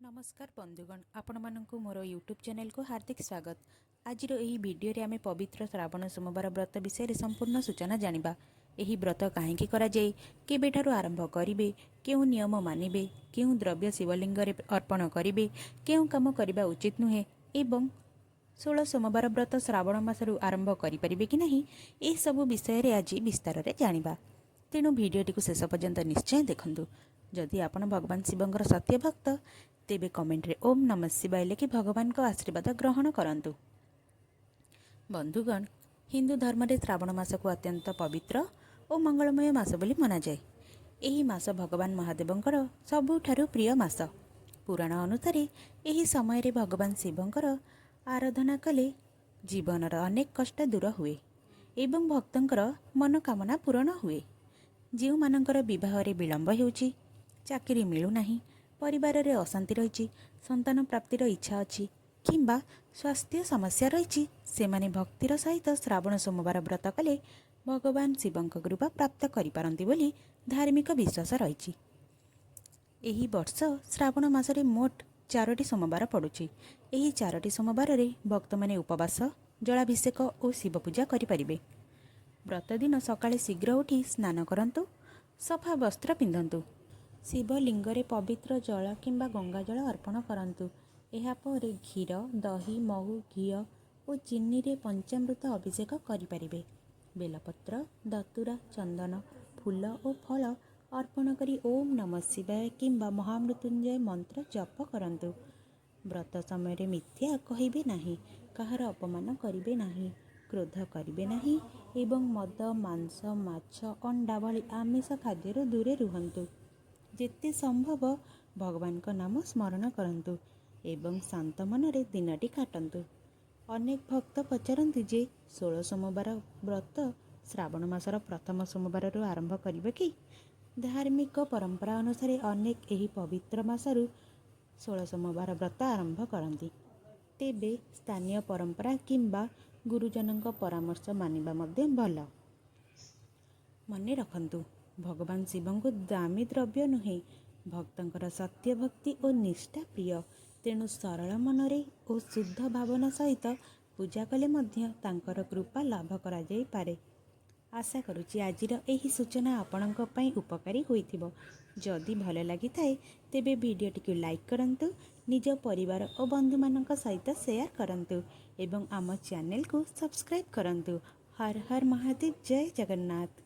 नमस्कार बंधुगण, आपण मानक मोर यूट्यूब चैनल को हार्दिक स्वागत। आज यही वीडियो रे आमे पवित्र श्रावण सोमवार व्रत विषय संपूर्ण सूचना जानिबा। यही व्रत कहीं करा जाए, केबेठारु आरंभ करिवे, केउ नियम मानिबे, केउ द्रव्य शिवलिंग रे अर्पण करिवे, केउ काम करिबा उचित नुहे एवं 16 सोमवार व्रत श्रावण मासरु आरंभ करि परिबे कि नहीं, ए सब विषय रे आज विस्तार रे जानिबा। तेणु भिडियोटी को शेष पर्यंत निश्चय देखंतु। जदि आपण भगवान शिवंकर सत्य भक्त तेबे कमेंट रे ओम नमः शिवाय लिखि भगवान को आशीर्वाद ग्रहण करंतु। बंधुगण, हिंदू धर्म रे श्रावण मास को अत्यंत पवित्र और मंगलमय मास बोली मना जाए। एही मास भगवान महादेवंकर सबुठारु प्रिय मास। पुराण अनुसार एही समय रे भगवान शिवंकर आराधना कले जीवनर अनेक कष्ट दूर हुए एवं भक्तंकर मनोकामना पूर्ण हुए। जो मानकर विवाह रे विलंब हेउची, चाकरी मिलू नाही, परिवार रे अशांति रही, संतान प्राप्तिर इच्छा अच्छी किंबा स्वास्थ्य समस्या रही, से माने भक्तिर सहित श्रावण सोमवार व्रत कले भगवान शिवंक कृपा प्राप्त करिपारंती बोली धार्मिक विश्वास रही। एही वर्ष श्रावण मासरे मोट 4टी सोमवार पड़ुछि। एही 4टी सोमवार रे भक्त माने उपवास, जलाभिषेक और शिव पूजा करिपारिबे। व्रत दिन सकाळे शीघ्र उठी स्नान करंतु, सफा वस्त्र पिंधंतु, शिवलिंग रे पवित्र जल किंबा गंगा जल अर्पण करंतु। एहा परे क्षीर, दही, महू, घी और चीनी रे पंचामृत अभिषेक करिपारिबे। बेलपत्र, दतुरा, चंदन, फूल और फल अर्पण करी ओम नमः शिवाय किंबा महामृत्युंजय मंत्र जप करंतु। व्रत समय रे मिथ्या कहिबे नाही, कहार अपमान करिबे नाही, क्रोध करिबे नाही एवं मद, मांस, माछ, अंडा भली आमिष खाद्य दूरे रुहंतु। जेते संभव भगवान का नाम स्मरण करंतु एवं शांत मनरे दिनटी काटंतु। अनेक भक्त पचारती जे 16 सोमवार व्रत श्रावण मासर प्रथम सोमवार आरंभ करिबे कि? धार्मिक परंपरा अनुसार अनेक एही पवित्र मासरु 16 सोमवार व्रत आरंभ करती। तेबे स्थानीय परंपरा किंबा गुरुजनक परामर्श मानिबा मध्य भल। मने रखंतु, भगवान शिव को दामी द्रव्य नुहे, भक्तंकर सत्य भक्ति और निष्ठा प्रिय। तेणु सरल मनरे और शुद्ध भावना सहित पूजा कले मध्य तांकर कृपा लाभ करा जाई पारे। आशा करुछि आजिर एही सूचना आपणक पई उपकारी होइथिबो। जदि भल लागि थाए तेबे वीडियोटी को लाइक करंतु, निज परिवार और बंधु मानक सहित शेयर करंतु एवं आम चैनल को सब्सक्राइब करंतु। हर हर महादेव, जय जगन्नाथ।